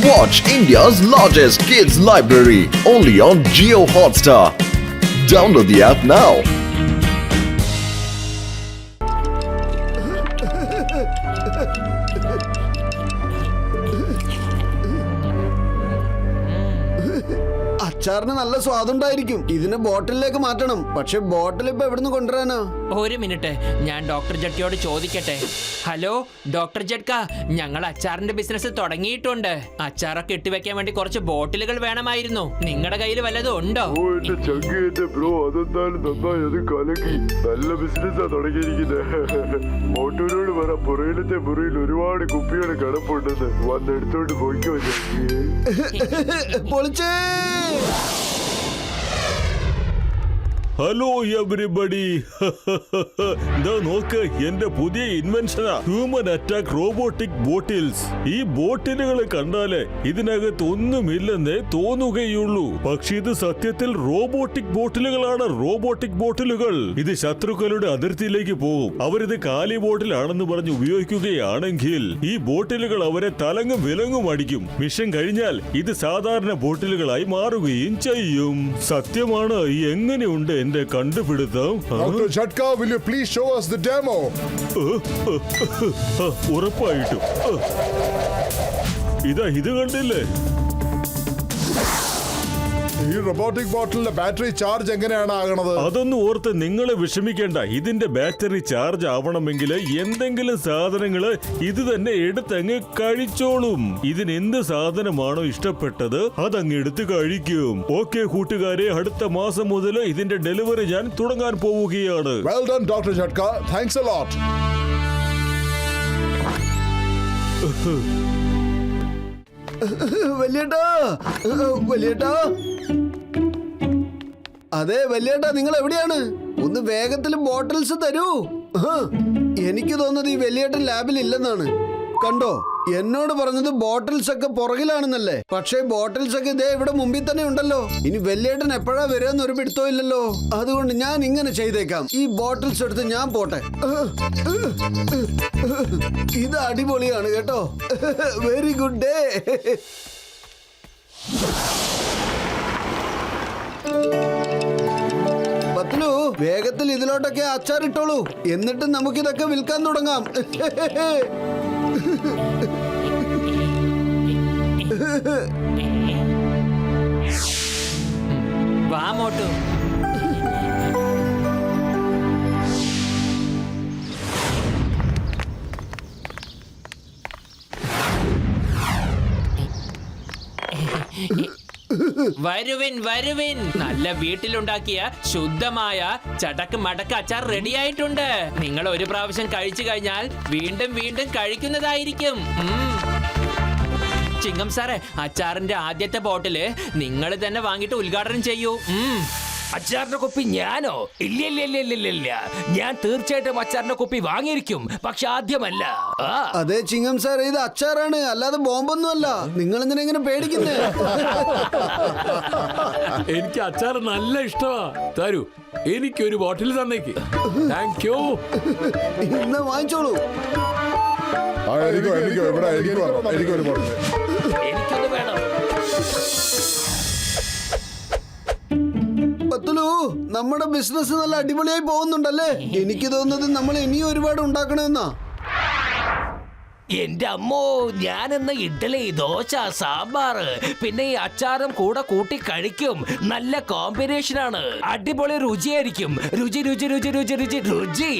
Watch India's largest kids library only on Jio Hotstar. Download the app now. അച്ചാറിന് നല്ല സ്വാദുണ്ടായിരിക്കും. ഇതിനെ ബോട്ടിലേക്ക് മാറ്റണം. പക്ഷെ ബോട്ടിൽ ഇപ്പൊ എവിടുന്ന് കൊണ്ടുവരാനാ? ഒരു മിനിറ്റ്, ഞാൻ ഡോക്ടർ ജഡ്കയോട് ചോദിക്കട്ടെ. ഹലോ ഡോക്ടർ ജഡ്ക, ഞങ്ങൾ അച്ചാറിന്റെ ബിസിനസ് തുടങ്ങിയിട്ടുണ്ട്. അച്ചാറൊക്കെ ഇട്ടുവെക്കാൻ വേണ്ടി കുറച്ച് ബോട്ടിലുകൾ വേണമായിരുന്നു. നിങ്ങളുടെ കയ്യിൽ വല്ലതും ഉണ്ടോ? ബ്രോ, അതെന്തായാലും നന്നായി, അത് കലക്കി. നല്ല ബിസിനസ്സാ തുടങ്ങിയിരിക്കുന്നത്. മോട്ടൂരോട് പറ, പുറയിലത്തെ മുറിയിൽ ഒരുപാട് കുപ്പികൾ കിടപ്പുണ്ടെന്ന്. വന്നെടുത്തോണ്ട് പോയിക്കോ. പൊളിച്ചേ. ഹലോ എവരിബഡി, നോക്ക്, എന്റെ പുതിയ ഇൻവെൻഷനാ ഹ്യൂമൻ അറ്റാക്ക് റോബോട്ടിക് ബോട്ടിൽസ്. ഈ ബോട്ടിലുകൾ കണ്ടാല് ഇതിനകത്ത് ഒന്നുമില്ലെന്നേ തോന്നുകയുള്ളൂ. പക്ഷെ ഇത് സത്യത്തിൽ റോബോട്ടിക് ബോട്ടിലുകളാണ്. റോബോട്ടിക് ബോട്ടിലുകൾ ഇത് ശത്രുക്കളുടെ അതിർത്തിയിലേക്ക് പോകും. അവരിത് കാലി ബോട്ടിലാണെന്ന് പറഞ്ഞ് ഉപയോഗിക്കുകയാണെങ്കിൽ ഈ ബോട്ടിലുകൾ അവരെ തലങ്ങും വിലങ്ങും അടിക്കും. മിഷൻ കഴിഞ്ഞാൽ ഇത് സാധാരണ ബോട്ടിലുകളായി മാറുകയും ചെയ്യും. സത്യമാണ്. എങ്ങനെയുണ്ട് എന്റെ കണ്ടുപിടുത്തം? Dr. Jhatka, will you please show us the demo? ഉറപ്പായിട്ടും. ഇത് കണ്ടില്ലേ? ഈ റോബോട്ടിക് ബോട്ടിലിന്റെ ബാറ്ററി ചാർജ് എങ്ങനെയാണ് ആകണത്? അതൊന്നും ഓർത്ത് നിങ്ങളെ വിഷമിക്കേണ്ട. ഇതിന്റെ ബാറ്ററി ചാർജ് ആവണമെങ്കിൽ എന്തെങ്കിലും സാധനങ്ങള് ഇത് തന്നെ എടുത്തങ്ങ് കഴിച്ചോളും. ഇതിന് എന്ത് സാധനമാണോ ഇഷ്ടപ്പെട്ടത് അതങ്ങ് എടുത്ത് കഴിക്കും. ഓക്കെ കൂട്ടുകാരെ, അടുത്ത മാസം മുതൽ ഇതിന്റെ ഡെലിവറി ഞാൻ തുടങ്ങാൻ പോവുകയാണ്. Well done, Dr. Jhatka. Thanks a lot. വലിയേട്ടാ, വലിയേട്ടാ. അതെ വലിയേട്ടാ, നിങ്ങൾ എവിടെയാണ്? ഒന്ന് വേഗത്തിൽ ബോട്ടിൽസ് തരൂ. എനിക്ക് തോന്നുന്നത് ഈ വലിയേട്ടൻ ലാബിൽ ഇല്ലെന്നാണ്. കണ്ടോ, എന്നോട് പറഞ്ഞത് ബോട്ടിൽസ് ഒക്കെ പുറകിലാണെന്നല്ലേ. പക്ഷേ ബോട്ടിൽസ് ഒക്കെ ഇതേ ഇവിടെ മുമ്പിൽ തന്നെ ഉണ്ടല്ലോ. ഇനി വലിയേട്ടൻ എപ്പോഴാ വരാന്ന് ഒരു പിടുത്തോ ഇല്ലല്ലോ. അതുകൊണ്ട് ഞാൻ ഇങ്ങനെ ചെയ്തേക്കാം. ഈ ബോട്ടിൽസ് എടുത്ത് ഞാൻ പോട്ടെ. ഇത് അടിപൊളിയാണ് കേട്ടോ. Very good day. പത്ലു, വേഗത്തിൽ ഇതിലോട്ടൊക്കെ അച്ചാറിട്ടോളൂ. എന്നിട്ട് നമുക്കിതൊക്കെ വിൽക്കാൻ തുടങ്ങാം. വാ മോട്ടു. വരുവിൻ വരുവിൻ, നല്ല വീട്ടിലുണ്ടാക്കിയ ശുദ്ധമായ ചടക്ക് മടക്ക് അച്ചാർ റെഡി ആയിട്ടുണ്ട്. നിങ്ങൾ ഒരു പ്രാവശ്യം കഴിച്ചു കഴിഞ്ഞാൽ വീണ്ടും വീണ്ടും കഴിക്കുന്നതായിരിക്കും. ചിങ്ങം സാറേ, അച്ചാറിന്റെ ആദ്യത്തെ ബോട്ടില് നിങ്ങൾ തന്നെ വാങ്ങിയിട്ട് ഉദ്ഘാടനം ചെയ്യൂ. അച്ചാറിന്റെ കുപ്പി ഞാനോ? ഇല്ല, ഞാൻ തീർച്ചയായിട്ടും അച്ചാറിന്റെ കുപ്പി വാങ്ങിയിരിക്കും. പക്ഷെ ആദ്യമല്ല. അതെ ചിങ്ങം സാർ, ഇത് അച്ചാറാണ്, അല്ലാതെ ബോംബൊന്നും അല്ല. നിങ്ങൾ എന്തിനാ ഇങ്ങനെ പേടിക്കുന്നേ? എനിക്ക് അച്ചാർ നല്ല ഇഷ്ടമാ. തരൂ, എനിക്കൊരു ബോട്ടിൽ തന്നേക്ക്. Thank you. ഇന്ന് വാങ്ങിച്ചോളൂ. എനിക്കൊരു ബോട്ടിൽ. എനിക്കൊന്ന് വേണം. പത്തുലു, നമ്മുടെ ബിസിനസ് നല്ല അടിപൊളിയായി പോകുന്നുണ്ടല്ലേ? എനിക്ക് തോന്നുന്നത് നമ്മൾ ഇനിയും ഒരുപാട് ഉണ്ടാക്കണമെന്നാ. എന്റെ അമ്മോ, ഞാനെന്ന ഇഡ്ഡലി, ദോശ, സാമ്പാർ, പിന്നെ ഈ അച്ചാറും കൂടെ കൂട്ടി കഴിക്കും. നല്ല കോമ്പിനേഷനാണ്. അടിപൊളി രുചിയായിരിക്കും. രുചി രുചി രുചി രുചി രുചി രുചി.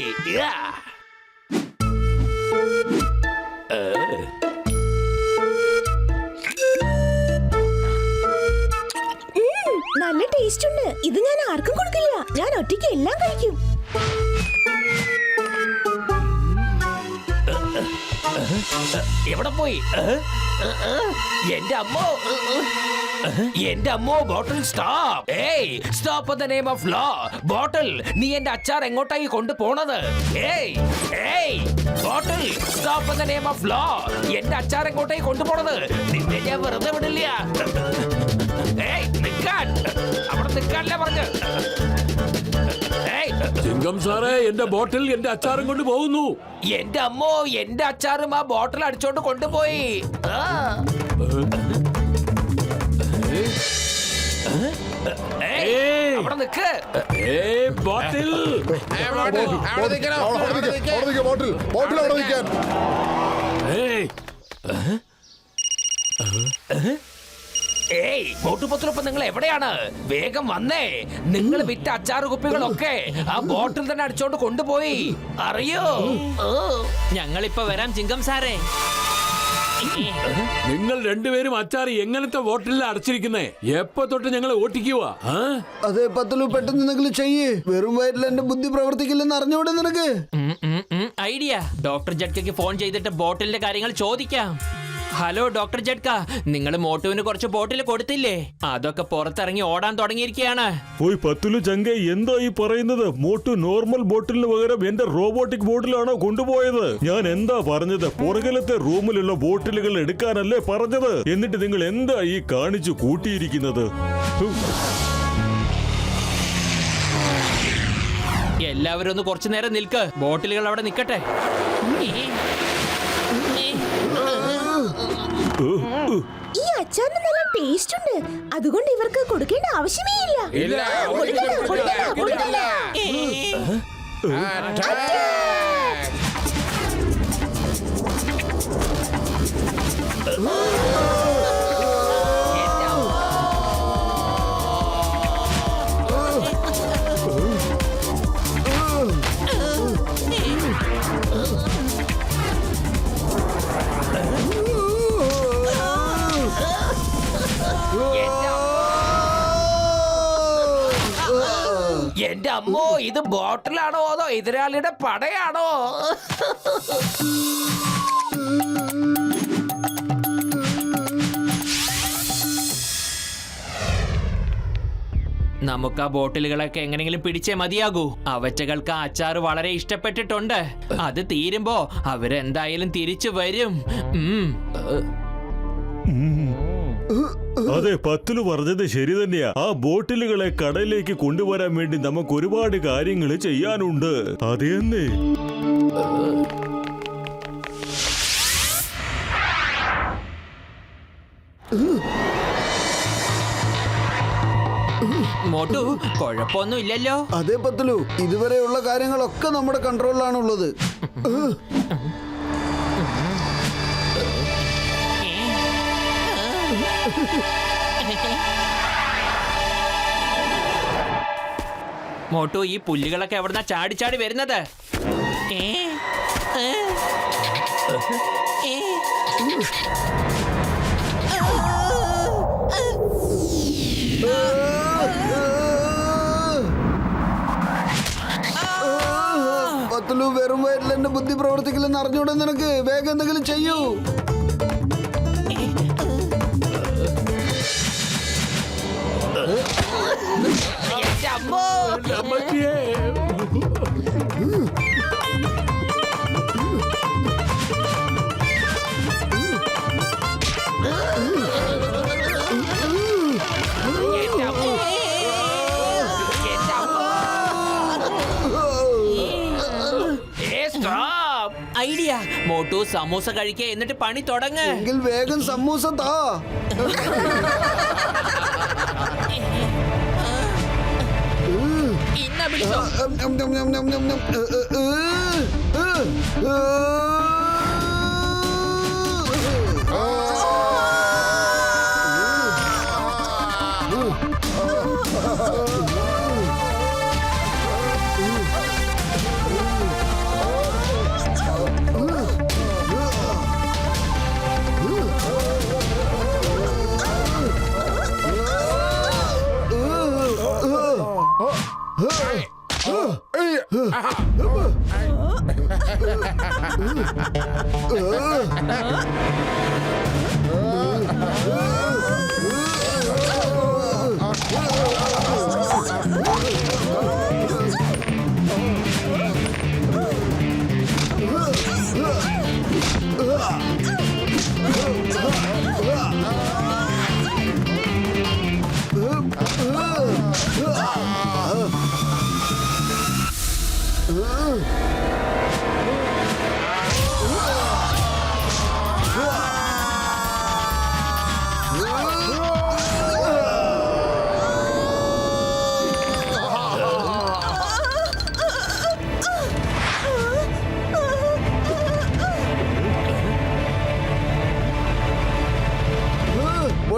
നല്ല ടേസ്റ്റ് ഉണ്ട്. ഇത് ഞാൻ ആർക്കും കൊടുക്കില്ല. ഞാൻ ഒറ്റയ്ക്ക് എല്ലാം കഴിക്കും. എവിടെ പോയി? എന്റെ അമ്മോ, ബോട്ടിൽ സ്റ്റോപ്പ്. ഏയ്, stop the name of law. Bottle, നീ എന്റെ അച്ചാർ എങ്ങോട്ടായി കൊണ്ടുപോണത്? Bottle, stop the name of law. എന്റെ അച്ചാർ എങ്ങോട്ടായി കൊണ്ടുപോണത്? നിന്നെ ഞാൻ വെറുതെ വിടില്ല. നിൽക്കാൻ, അവിടെ നിൽക്കാനല്ലേ പറഞ്ഞു. ചിങ്കം സാറേ, എന്റെ ബോട്ടിൽ എന്റെ അച്ചാറും കൊണ്ട് പോകുന്നു. എന്റെ അമ്മോ, എന്റെ അച്ചാറും ആ ബോട്ടിൽ അടിച്ചോണ്ട് കൊണ്ടുപോയി. നിക്ക്. ബോട്ടിൽ ബോട്ടിൽ അവിടെ നിൽക്കാൻ. ഏയ് മോട്ടുപുത്രപ്പം നിങ്ങൾ എവിടെയാണ്? വേഗം വന്നേ. നിങ്ങൾ വിറ്റ അച്ചാറ് കുപ്പികളൊക്കെ ആ ബോട്ടിൽ തന്നെ അടിച്ചോണ്ട് കൊണ്ടുപോയി. അറിയോ? ഞങ്ങളിപ്പോ വരാം ചിങ്കം സാറേ. നിങ്ങൾ രണ്ടുപേരും അച്ചാർ എങ്ങനത്തെ ബോട്ടിലിൽ അടച്ചിരിക്കുന്നേ? എപ്പോ തൊട്ട് ഞങ്ങൾ ഓട്ടിക്കുവാ? അതെ പത്തലു, പെട്ടെന്ന് നിങ്ങൾ ചെയ്യേ. വെറും വയറ്റിൽ എന്റെ ബുദ്ധി പ്രവർത്തിക്കില്ലെന്ന് അറിഞ്ഞൂടെ നിനക്ക്? ഐഡിയ. ഡോക്ടർ ജഡ്കയ്ക്ക് ഫോൺ ചെയ്തിട്ട് ബോട്ടിലിന്റെ കാര്യങ്ങൾ ചോദിക്കാം. ഹലോ ഡോക്ടർ ജഡ്ക, നിങ്ങൾ മോട്ടുവിന് കുറച്ച് ബോട്ടിൽ കൊടുത്തില്ലേ? അതൊക്കെ പുറത്തിറങ്ങി ഓടാൻ തുടങ്ങിയിരിക്കുകയാണ്. പോയി പത്തുലു ചങ്ക, എന്താ ഈ പറയുന്നത്? മോട്ടു നോർമൽ ബോട്ടിലിന് പകരം എന്റെ റോബോട്ടിക് ബോട്ടിലാണോ കൊണ്ടുപോയത്? ഞാൻ എന്താ പറഞ്ഞത്? പുറകിലത്തെ റൂമിലുള്ള ബോട്ടിലുകൾ എടുക്കാനല്ലേ പറഞ്ഞത്? എന്നിട്ട് നിങ്ങൾ എന്താ ഈ കാണിച്ചു കൂട്ടിയിരിക്കുന്നത്? എല്ലാവരും ഒന്ന് കുറച്ചു നേരം നിൽക്ക്. ബോട്ടിലുകൾ അവിടെ നിൽക്കട്ടെ. ഈ അച്ചാറിന് നല്ല ടേസ്റ്റ് ഉണ്ട്. അതുകൊണ്ട് ഇവർക്ക് കൊടുക്കേണ്ട ആവശ്യമേ ഇല്ല. കൊടുക്കണ്ട. എന്റെ അമ്മോ, ഇത് ബോട്ടിലാണോ അതോ എതിരാളിയുടെ പടയാണോ? നമുക്ക് ആ ബോട്ടിലുകളൊക്കെ എങ്ങനെങ്കിലും പിടിച്ചേ മതിയാകൂ. അവറ്റകൾക്ക് ആ അച്ചാറ് വളരെ ഇഷ്ടപ്പെട്ടിട്ടുണ്ട്. അത് തീരുമ്പോ അവരെന്തായാലും തിരിച്ചു വരും. അതെ, പത്തുലു പറഞ്ഞത് ശരി തന്നെയാ. ആ ബോട്ടിലുകളെ കടലിലേക്ക് കൊണ്ടുവരാൻ വേണ്ടി നമുക്ക് ഒരുപാട് കാര്യങ്ങൾ ചെയ്യാനുണ്ട്. അതെന്നെ. മോട്ടു, കുഴപ്പമൊന്നും ഇല്ലല്ലോ? അതേ പത്തലു, ഇതുവരെയുള്ള കാര്യങ്ങളൊക്കെ നമ്മുടെ കൺട്രോളിലാണുള്ളത്. മോട്ടു, ഈ പുല്ലുകളൊക്കെ എവിടുന്നാ ചാടി ചാടി വരുന്നത്? പത്തലു, വെറും വയറ്റിൽ എന്റെ ബുദ്ധി പ്രവർത്തിക്കില്ലെന്ന് അറിഞ്ഞൂടെ നിനക്ക്? വേഗം എന്തെങ്കിലും ചെയ്യൂ. ഐഡിയ. മോട്ടു, സമൂസ കഴിക്കുക, എന്നിട്ട് പണി തുടങ്ങ്. എങ്കിൽ വേഗം സമൂസ താ. ഇന്ന പിടിച്ചോ.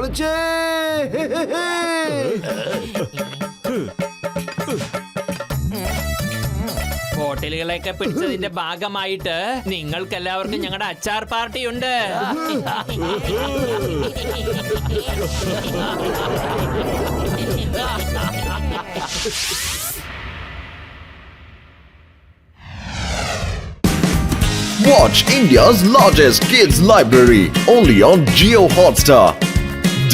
പൊളിച്ചേ. ഹോട്ടലുകളെയൊക്കെ പിടിച്ചതിന്റെ ഭാഗമായിട്ട് നിങ്ങൾക്ക് എല്ലാവർക്കും ഞങ്ങളുടെ അച്ചാർ പാർട്ടി ഉണ്ട്. Watch India's largest kids library only on Jio Hotstar.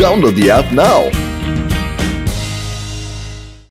Download the app now.